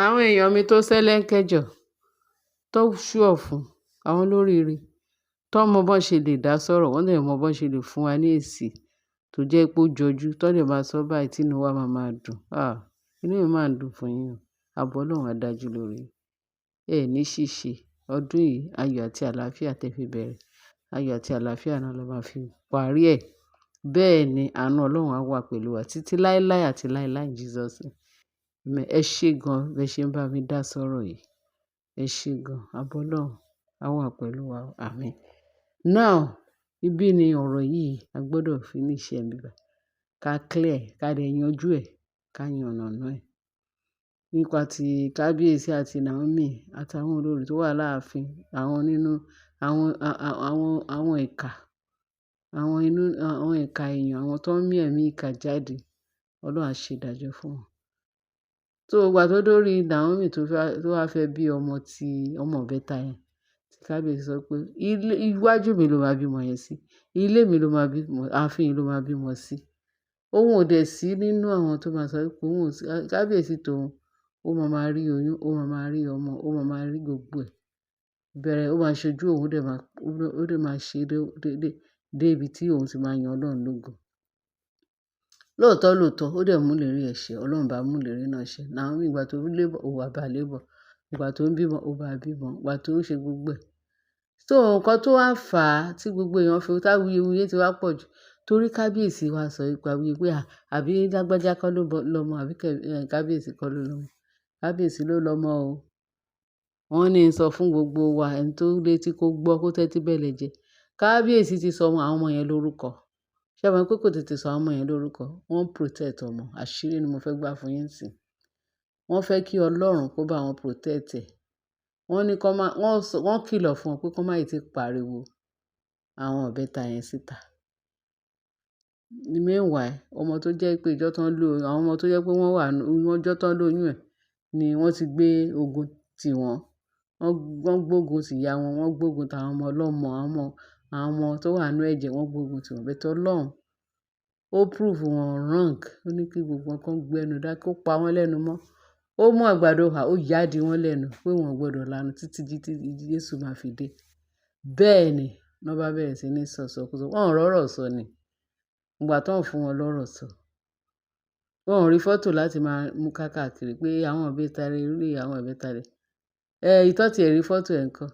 Àwọn èèyàn mi tó ṣẹlẹ́ńkẹ́jọ tó sure fún àwọn olóríire tó mọ bọ́n ṣe lè dá sọ̀rọ̀, wọ́n dẹ̀ mọ bọ́n ṣe lè fún wa ní èsì tó jẹ́ pé ó jọjú, tó dẹ̀ máa sọ báyìí tí inú wa máa dùn. Inú mi máa ń dùn fún yín o. Ààbọ̀ Ọlọ́run á dájú lórí yín. Ẹ ní ṣìṣe ọdún yìí, ayọ̀ àti àlàáfíà tẹ́ fi bẹ̀rẹ̀. Ayọ̀ àti àlàáfíà náà ló máa fi parí ẹ̀. Bẹ́ẹ̀ ni àánú Ọlọ́run á wà pẹ̀lú wa títí láéláé àti láéláé in Jesus name. Amen. Ẹ ṣé gan bẹ́ẹ̀ ṣe ń bá mi dá sọ̀rọ̀ yìí. Ẹ ṣé gan. Ààbọ̀ Ọlọ́run á wà pẹ̀lú wa. Àmín. Now, ibí ni ọ̀rọ̀ yìí a gbọdọ̀ finish ẹ̀ níbí báyìí. Ká clear, ká dẹ̀ yanjú ẹ̀, ká yànàná ẹ̀. Nípa ti Kábíyèsí àti Naomi àtàwọn olórí tó wà láàfin, àwọn nínú àwọn ìkà, àwọn ìkà èèyàn, àwọn tó ń mí ẹ̀mí ìkà jáde, Ọlọ́run á ṣe ìdájọ́ fún wọn. So ìgbà tó dórí Naomi tó wá fẹ́ bí ọmọ ìbẹ́ta yẹn, tí Kábíyèsí sọ pé iwájú mi ló máa bímọ yẹn sí, ilé mi ló máa bímọ, ààfin ló máa bímọ sí. Òun ò dẹ̀ sí nínú àwọn tó máa sọ pé òun ò sí. Kábíyèsí tòun, ó máa rí oyún, ó máa rí ọmọ, ó máa rí gbogbo ẹ̀. Bẹ̀rẹ̀ ó máa ṣojú òun, ó dẹ̀ máa ṣe dé ibi tí òun ti máa yan Ọlọ́run lógo. Lóòótọ́, ó dẹ̀ mú ìlérí ẹ̀ ṣẹ, Ọlọ́run bá mú ìlérí náà ṣẹ. Naomi ìgbà tó labour, ó wá bá labour. Ìgbà tó ń bímọ, ó bá bímọ. Ìgbà tó ń ṣe gbogbo ẹ̀. So nǹkan tó wá fà á tí gbogbo èèyàn fi táwuyewuye ti wá pọ̀ jù, torí Kábíyèsí wá sọ ipa wuye pé àbí lágbájá kọ́ ló lọ́mọ, àbí Kábíyèsí kọ́ ló lọ́mọ. Kábíyèsí ló lọ́mọ o. Wọ́n ní sọ fún gbogbo wa, ẹni tó létí kó gbọ́, kó tẹ́tí bẹ̀lẹ̀ jẹ. Kábíyèsí ti sọ àwọn ọmọ yẹn lórúkọ. Ṣé ẹ mọ̀ pé kò tètè sọ àwọn ọmọ yẹn lórúkọ? Wọ́n protect ọmọ. Àṣírí ni mo fẹ́ gbà fún yín sí. Wọ́n fẹ́ kí Ọlọ́run kó bá wọn protect ẹ̀. Wọ́n kìlọ̀ fún wọn pé kó má ì tí pariwo àwọn ìbẹ́ta yẹn síta. Meanwhile, ọmọ tó jẹ́ pé àwọn ọmọ tó jẹ́ pé wọ́n jọ́ tán lóyún ẹ̀ ni wọ́n ti gbé ogun tì wọ́n. Wọ́n gbógun ti ìyá wọn, wọ́n gbógun ti àwọn ọmọ ọlọ́mọ, àwọn ọmọ tó wà nínú ẹ̀jẹ̀, wọ́n gbógun ti wọn. But Ọlọ́run, ó prove wọn wrong. Ó ní kí gbogbo wọn kan gbẹ́nu dákẹ́, ó pa wọ́n lẹ́nu mọ́. Ó mú àgbàdo há, ó yádi wọ́n lẹ́nu pé wọn ò gbọdọ̀ lanu títí Jésù máa fi dé. Bẹ́ẹ̀ ni wọ́n bá bẹ̀rẹ̀ sí ní sọ̀sọkúsọ. Wọ́n ò rọ́rọ̀ sọ ni. Ìgbà tó ń fún wọn lọ́rọ̀ sọ. Wọn ò rí fọ́tò láti máa mú káàkiri pé àwọn ìbẹ́ta rẹ̀ rí àwọn ìbẹ́ta rẹ̀. Ìtọ́ ti rí fọ́tò ẹ̀ ńkọ́.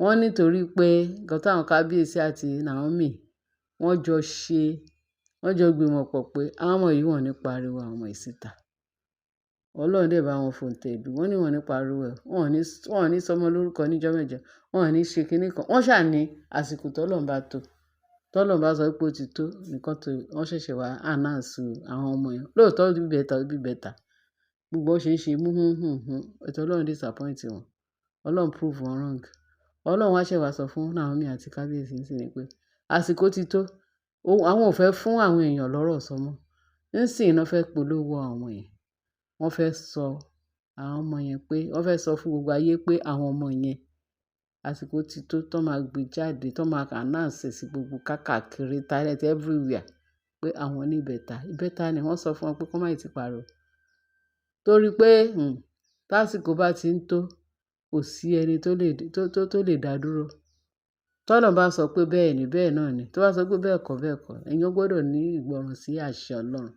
Wọ́n nítorí pé nǹkan táwọn Kábíyèsí àti Naomi wọ́n jọ gbìmọ̀ pọ̀ pé àwọn ọmọ yìí wọ́n ní pariwo àwọn ọmọ yìí síta. Ọlọ́run dẹ̀ bá wọn fòǹtẹ̀ lù. Wọ́n ní wọ́n ní pariwo ẹ̀. Wọ́n ò ní sọmọ lórúkọ níjọ́ mẹ́jọ. Wọ́n ò ní ṣe kinní kan. Wọ́n ṣà ní àsìkò tọ́lọ́run bá tó. Tọ́lọ́run bá sọ pé ó ti tó, nìkan tó wọ́n ṣẹ̀ṣẹ̀ wá announce àwọn ọmọ yẹn. Lóòótọ́ bí bẹ́ta. Gbogbo ṣe ń ṣe ètò Ọlọ́run disappoint wọn. Ọlọ́run prove wọn wrong. Ọlọ́run wá ṣẹ̀ wá sọ fún Naomi àti Kábíyèsí nísìnyí pé àsìkò ti tó. Àwọn ò fẹ́ fún àwọn èèyàn lọ́rọ̀ sọ mọ́. Nísìnyí wọ́n fẹ́ polówó àwọn ọmọ yẹn. Wọ́n fẹ́ sọ àwọn ọmọ yẹn pé wọ́n fẹ́ sọ fún gbogbo ayé pé àwọn ọmọ yẹn àsìkò ti tó tó máa gbé jáde, tó máa announce sí gbogbo káàkiri internet everywhere pé àwọn ní ìbẹ́ta. Ìbẹ́ta ni wọ́n sọ fún wọn pé kó má ì tí pariwo. Torí pé tásìkò bá ti ń tó, kò sí ẹni tó lè dá dúró. Tọ́lọ́run bá sọ pé bẹ́ẹ̀ ni, bẹ́ẹ̀ náà ni. Tó bá sọ pé bẹ́ẹ̀ kọ́, bẹ́ẹ̀ kọ́. Ẹ̀yin gbọdọ̀ ní ìgbọràn sí àṣẹ Ọlọ́run.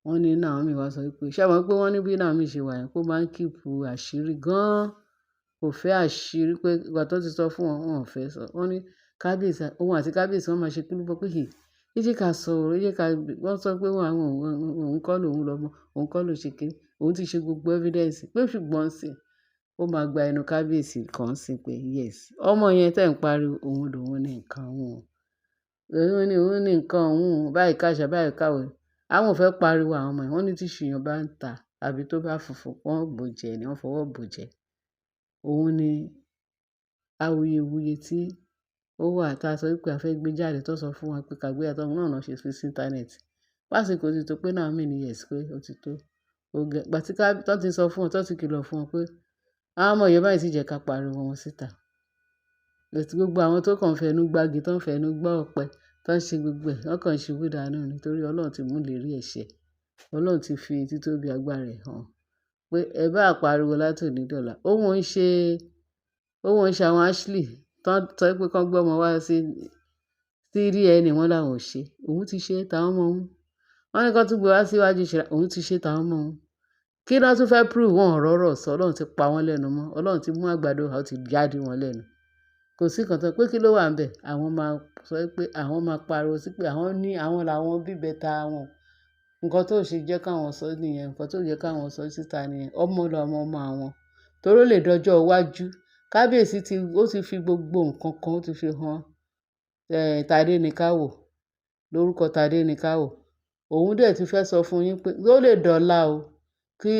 Wọ́n ní Naomi wá sọ pé ṣé ẹ mọ̀ pé wọ́n ní bí Naomi ṣe wà yẹn kó máa ń keep àṣírí gan-an. Kò fẹ́ àṣírí pé ìgbà tó ti sọ fún wọn, wọn ò fẹ́ sọ. Wọ́n ní Kábíyèsí, òun àti Kábíyèsí wọ́n máa ṣe kúlúbọ pé ẹ jẹ́ ká sọ̀rọ̀, wọ́n sọ pé òun kọ́ lòun lọ́mọ, òun kọ́ ló ṣe kinní, òun ti ṣe gbogbo evidence pé ṣùgbọ́n sí ó máa gba ẹnu Kábíyèsí kan sí pé yes, ọmọ yẹn tẹ̀ ń pariwo, òun lòun ní nǹkan òun. Òun ní nǹkan òun, báyìí káṣà, báyìí káwé. Àwọn ò fẹ́ pariwo àwọn ọmọ yẹn. Wọ́n ní tí ṣùyàn bá ń ta àbí tó bá funfun, wọ́n bò jẹ ni, wọ́n fọwọ́ bò jẹ. Òun ni awuyewuye tí ó wà tá a sọ pé a fẹ́ gbé jáde tó sọ fún wa pé ká gbé àtọ́ náà ṣe fi sí internet. Lásìkò ti tó pé Naomi ní yes pé ó ti tó. Ìgbà tí tó ti sọ fún wọn, tó ti kìlọ̀ fún wọn pé àwọn ọmọ yẹn báyìí sì jẹ́ ká pariwo wọn síta. Gbogbo àwọn tó kàn fẹnu gbági, tó ń fẹnu gbọ́ ọ̀pẹ, tó ń ṣe gbogbo ẹ̀, wọ́n kàn ṣubú dànù nítorí Ọlọ́run ti mú ìlérí ẹ̀ ṣẹ. Ọlọ́run ti fi títóbi agbára rẹ̀ hàn. pé ẹ bá pariwo látòní dọ̀la. Òun ò ń ṣe àwọn Ashley tán sọ pé kán gbé ọmọ wá sí rí ẹni wọn làwọn ò ṣe. Òun ti ṣe tàwọn ọmọ òun. Wọ́n ní kán tún gbé wá síwájú ìṣẹ̀lẹ̀, òun ti ṣe tàwọn ọmọ òun. Kí ló tún fẹ́ prove wọn rọ́rọ̀ sọ? Ọlọ́run ti pa wọ́n lẹ́nu mọ́. Ọlọ́run ti mú àgbàdo ó ti jáde wọn lẹ́nu. Kò sí nǹkan tó pé kí ló wà ńbẹ̀. Àwọn máa sọ pé àwọn máa pariwo sí pé àwọn làwọn bí bẹ́tà wọn. Nǹkan tó ṣe jẹ́ káwọn sọ nìyẹn. Nǹkan tó jẹ́ káwọn sọ síta nìyẹn. Ọmọ lọmọ ọmọ àwọn. Torí ó lè dọjọ́ iwájú. Kábíyèsí ó ti fi gbogbo nǹkan kan ó ti fi hàn Tádéníkáwò. Lórúkọ Tádéníkáwò. Òun dẹ̀ ti fẹ́ sọ fún yín pé ó lè dọ̀la o. Kí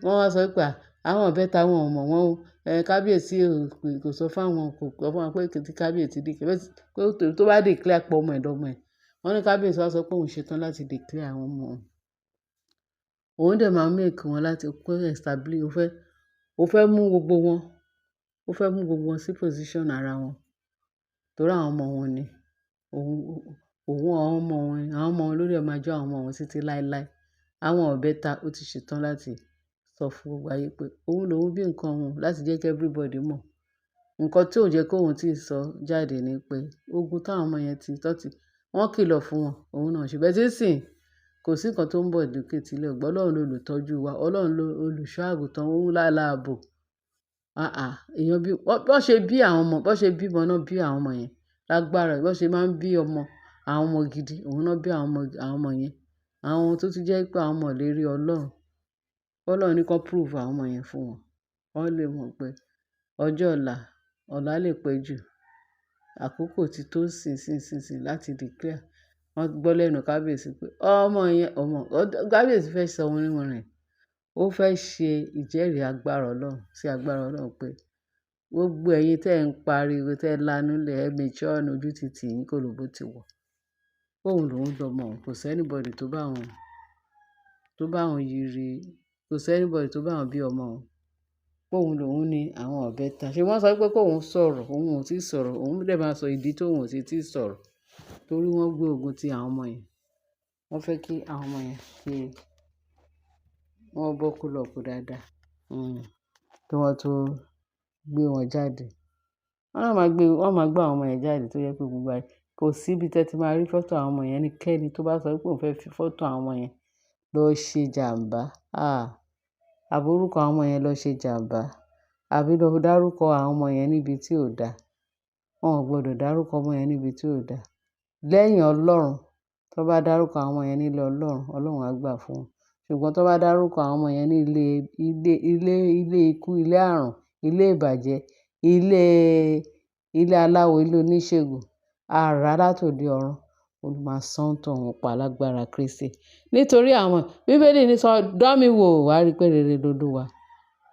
wọ́n wá sọ pé àwọn ìbẹ́ta wọn ò mọ̀ wọ́n o. Kábíyèsí kò sọ fún àwọn pé tí kábíyèsí pé tó bá declare pé ọmọ ẹ̀dọ́mọ ẹ̀. Wọ́n ní kábíyèsí wá sọ pé òun ṣetán láti declare àwọn ọmọ òun. Òun dẹ̀ máa make wọn láti establish. Ó fẹ́ mú gbogbo wọn. Ó fẹ́ mú gbogbo wọn sí position ara wọn. Torí àwọn ọmọ wọn ni. Àwọn ọmọ wọn lórí ẹ̀ máa jẹ́ àwọn ọmọ wọn títí láéláé. Àwọn ìbẹ́ta ó ti ṣetán láti sọ fún gbogbo ayé pé òun lòun bí nǹkan òun láti jẹ́ kí everybody mọ̀. Nǹkan tí ò jẹ́ kó òun tí ì sọ jáde ni pé ogun táwọn ọmọ yẹn wọ́n kìlọ̀ fún wọn, òun náà ṣe bẹ́ẹ̀ tí sìn. Kò sí nǹkan tó ń bọ̀ lókè tilẹ̀ ògbó. Ọlọ́run lolùtọ́jú wa. Ọlọ́run olùṣọ́ àgùntàn òun láláàbò. Èèyàn bí bọ́ ṣe bí àwọn ọmọ, bọ́ ṣe bímọ náà bí àwọn ọmọ yẹn. Lágbára bọ́ ṣe máa ń bí àwọn ọmọ gidi, òun náà bí àwọn ọmọ yẹn. Àwọn tó tún jẹ́ pé àwọn ọmọ ìlérí Ọlọ́run. Ọlọ́run ní kó prove àwọn ọmọ yẹn fún wọn. Wọ́n lè mọ̀ pé ọjọ́ ọ̀la lè pẹ́ jù. Àkókò ti tó sìn láti declare. Wọ́n gbọ́ lẹ́nu kábíyèsí pé kábíyèsí fẹ́ sọ wọn rìn. Ó fẹ́ ṣe ìjẹ́rìí agbára Ọlọ́run pé gbogbo ẹ̀yin tẹ́ ń pariwo tẹ́ lanú lẹ̀ ẹ méjì ọ̀nà ojú ti tì yín kò lóbó ti wọ̀. Òun lòun lọmọ òun. Kò sí anybody tó bá wọn yiri. Kò sí anybody tó bá wọn bí ọmọ òun. Òun lòun ní àwọn ìbẹ́ta. Ṣé wọ́n sọ pé kóun sọ̀rọ̀, òun ò tí ì sọ̀rọ̀. Òun dẹ̀ máa sọ ìdí tóun ò tí ì sọ̀rọ̀. Torí wọ́n gbé ogun ti àwọn ọmọ yẹn. Wọ́n fẹ́ kí àwọn ọmọ yẹn wọ́n bọ́ kúlọ̀kù dáadáa. Kí wọ́n tó gbé wọn jáde. Wọ́n máa gbé àwọn ọmọ yẹn jáde tó yẹ pé gbogbo ayé. Kò sí ibi tẹ́ ti máa rí fọ́tò àwọn ọmọ yẹn. Ẹnikẹ́ni tó bá sọ pé òun fẹ́ fi fọ́tò àwọn ọmọ yẹn lọ ṣe jàǹbá. Àbí orúkọ àwọn ọmọ yẹn lọ ṣe jàǹbá. Àbí lọ dárúkọ àwọn ọmọ yẹn níbi tí ò da. Wọn ò gbọdọ̀ dárúkọ ọmọ yẹn níbi tí ò da. Lẹ́yìn Ọlọ́run, tó bá dárúkọ àwọn ọmọ yẹn nílé Ọlọ́run, Ọlọ́run á gbà fún wọn. Ṣùgbọ́n tó bá dárúkọ àwọn ọmọ yẹn ní ilé ikú, ilé àrùn, ilé ìbàjẹ́, ilé aláwo, ilé oníṣègùn, àrá látòde ọ̀run, Olúwa san tọ̀run pa lágbára Kristi. Nítorí Bíbélì ní sọ dán mi wò wá rí pé rere lolúwa.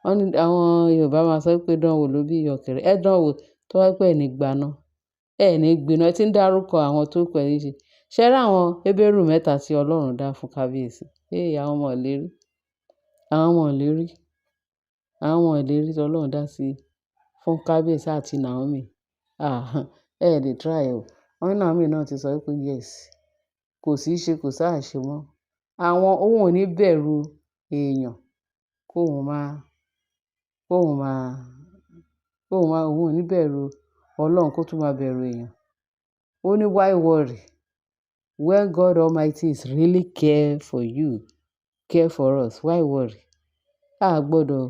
Wọ́n ní àwọn Yorùbá máa sọ pé dán wò ló bí ìyọ̀kẹ̀rẹ̀. Ẹ dán wò tó wá pé ẹni gbaná. Ẹni gbiná tí ń dárúkọ àwọn tó pẹ̀lú ṣe. Ṣé rí àwọn Hébérù mẹ́ta tí Ọlọ́run dá fún kábíyèsí? Àwọn ọmọ ìlérí. Àwọn ọmọ ìlérí tí Ọlọ́run dá sí fún kábíyèsí àti Naomi. Lè try ẹ̀ o. Wọ́n ní Naomi náà ti sọ pé yes. Kò sí ṣe kò sáà ṣe mọ́. Òun ò ní bẹ̀rù èèyàn. Òun ò ní bẹ̀rù Ọlọ́run kó tún máa bẹ̀rù èèyàn. Ó ní why worry when God Almighty is really care for you, care for us. Why worry? A gbọdọ̀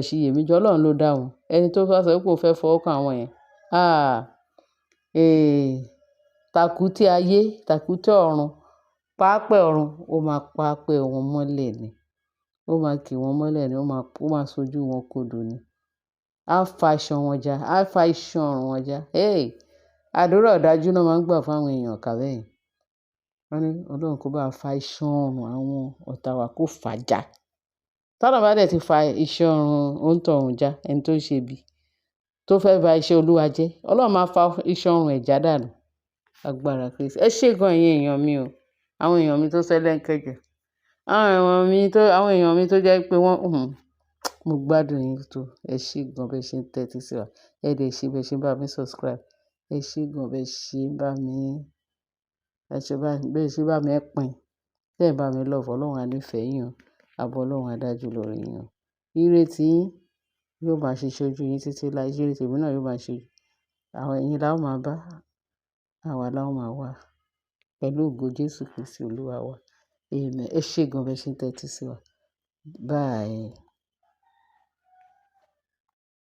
ṣiyèméjì. Ọlọ́run ló dá wọn. Ẹni tó bá sọ pé ó fẹ́ fọwọ́ kan àwọn yẹn. Tàkúté ayé, tàkúté ọ̀run, pápẹ́ ọ̀run, ó máa pápẹ́ wọn mọ́lẹ̀ ni. Ó máa kì wọ́n mọ́lẹ̀ ni. Ó máa sojú wọn kodò ni. Á fa iṣan wọn já. Á fa iṣan ọrùn wọn já. Àdúrà ọ̀dájú náà máa ń gbà fún àwọn èèyàn kà bẹ́ẹ̀. Wọ́n ní Ọlọ́run kó bá fa iṣan ọrùn àwọn ọ̀tá wa kó fà já. Tọ́lọ́run bá dẹ̀ ti fa iṣan ọrùn òǹtọ̀hún já, ẹni tó ṣe bí tó fẹ́ ba iṣẹ́ Olúwa jẹ́, Ọlọ́run máa fa iṣan ọrùn ẹ̀ já dànù. Agbára Kristi. Ẹ ṣé gan ẹ̀yin èèyàn mi o. Àwọn èèyàn mi tó sẹ́lẹ̀ńkẹ́jọ. Àwọn èèyàn mi tó jẹ́ pé mo gbádùn yín tó. Ẹ ṣé gan bẹ́ẹ̀ ṣe ń tẹ́tí sí wa. Ẹ dẹ̀ ṣé bẹ́ẹ̀ ṣe ń bá mi subscribe. Ẹ ṣé gan bẹ́ẹ̀ ṣe ń bá mi pín. Tẹ́ ẹ bá mi love, Ọlọ́run á nífẹ̀ẹ́ yín o. ààbò Ọlọ́run á dájú lórí yín o. Ire tiyín yóò máa ṣe ṣojú yín títí láé, ire tèmi náà yóò máa ṣe àwọn ẹ̀yin la ó máa bá, àwa la ó máa wá pẹ̀lú ògo Jésù Kristi Olúwa wa. Amen. Ẹ ṣé gan bẹ́ẹ̀ ṣe ń tẹ́tí sí wa. Bye.